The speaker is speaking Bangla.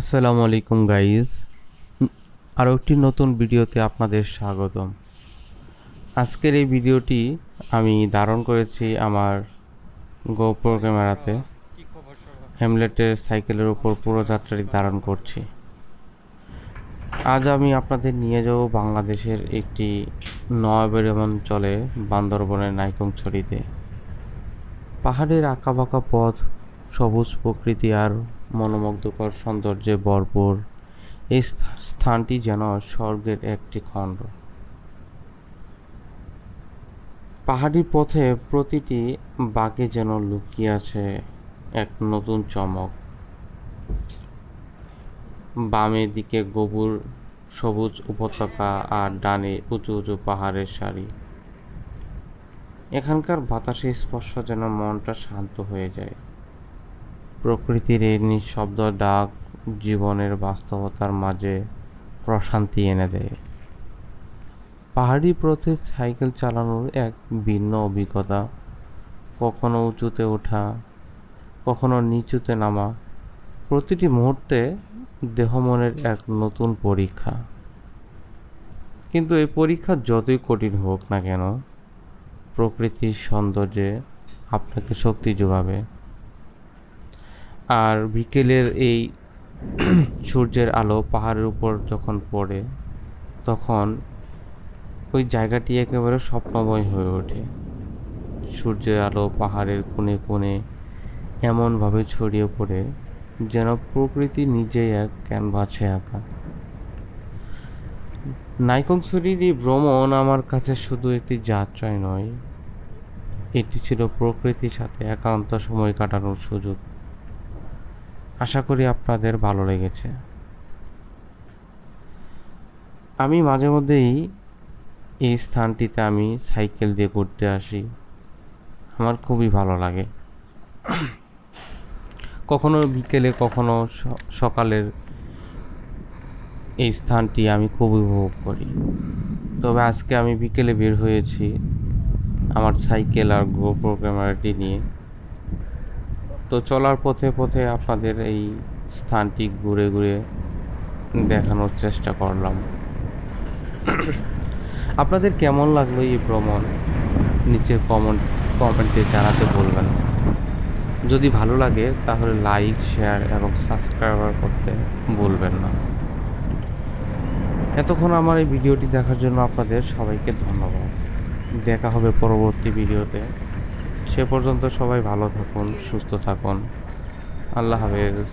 আসসালামু আলাইকুম গাইজ, আরও একটি নতুন ভিডিওতে আপনাদের স্বাগতম। আজকের এই ভিডিওটি আমি ধারণ করেছি আমার গোপ্রো ক্যামেরাতে। হ্যামলেটের সাইকেলের উপর পুরো যাত্রাটি ধারণ করছি। আজ আমি আপনাদের নিয়ে যাব বাংলাদেশের একটি নয়াবেড়িয়াম অঞ্চলে, বান্দরবনের নাইক্ষ্যংছড়িতে। পাহাড়ের আঁকাবাঁকা পথ, সবুজ প্রকৃতি আর মনোমুগ্ধকর সৌন্দর্যে ভরপুর এই স্থানটি যেন স্বর্গের একটি খণ্ড। পাহাড়ি পথে প্রতিটি বাঁকে যেন লুকিয়ে আছে এক নতুন চমক। বামে দিকে গভীর সবুজ উপত্যকা আর ডানে উঁচু উঁচু পাহাড়ের সারি। এখানকার বাতাসের স্পর্শ যেন মনটা শান্ত হয়ে যায়। প্রকৃতির এই নিঃশব্দ ডাক জীবনের বাস্তবতার মাঝে প্রশান্তি এনে দেয়। পাহাড়ি পথে সাইকেল চালানোর এক ভিন্ন অভিজ্ঞতা। কখনো উঁচুতে ওঠা, কখনো নিচুতে নামা, প্রতিটি মুহূর্তে দেহ মনের এক নতুন পরীক্ষা। কিন্তু এই পরীক্ষা যতই কঠিন হোক না কেন, প্রকৃতির সৌন্দর্যে আপনাকে শক্তি যোগাবে। আর বিকেলের এই সূর্যের আলো পাহাড়ের উপর যখন পড়ে, তখন ওই জায়গাটি একেবারে স্বপ্নময় হয়ে ওঠে। সূর্যের আলো পাহাড়ের কোণে কোণে এমনভাবে ছড়িয়ে পড়ে যেন প্রকৃতি নিজেই এক ক্যানভাসে আঁকা। নাইক্ষ্যংছড়ির এই ভ্রমণ আমার কাছে শুধু একটি যাত্রাই নয়, এটি ছিল প্রকৃতির সাথে একান্ত সময় কাটানোর সুযোগ। আশা করি আপনাদের ভালো লেগেছে। আমি মাঝে মধ্যেই এই স্থানটিতে আমি সাইকেল দিয়ে ঘুরতে আসি। আমার খুবই ভালো লাগে। কখনো বিকেলে, কখনো সকালের এই স্থানটি আমি খুব উপভোগ করি। তবে আজকে আমি বিকেলে বের হয়েছি আমার সাইকেল আর গোপ্রো ক্যামেরাটি নিয়ে। তো চলার পথে পথে আপনাদের এই স্থানটি ঘুরে ঘুরে দেখানোর চেষ্টা করলাম। আপনাদের কেমন লাগলো এই ভ্রমণ, নিচে কমেন্টে জানাতে বলবেন। যদি ভালো লাগে তাহলে লাইক, শেয়ার এবং সাবস্ক্রাইব করতে ভুলবেন না। এতক্ষণ আমার এই ভিডিওটি দেখার জন্য আপনাদের সবাইকে ধন্যবাদ। দেখা হবে পরবর্তী ভিডিওতে। সে পর্যন্ত সবাই ভালো থাকুন, সুস্থ থাকুন। আল্লাহ হাফেজ।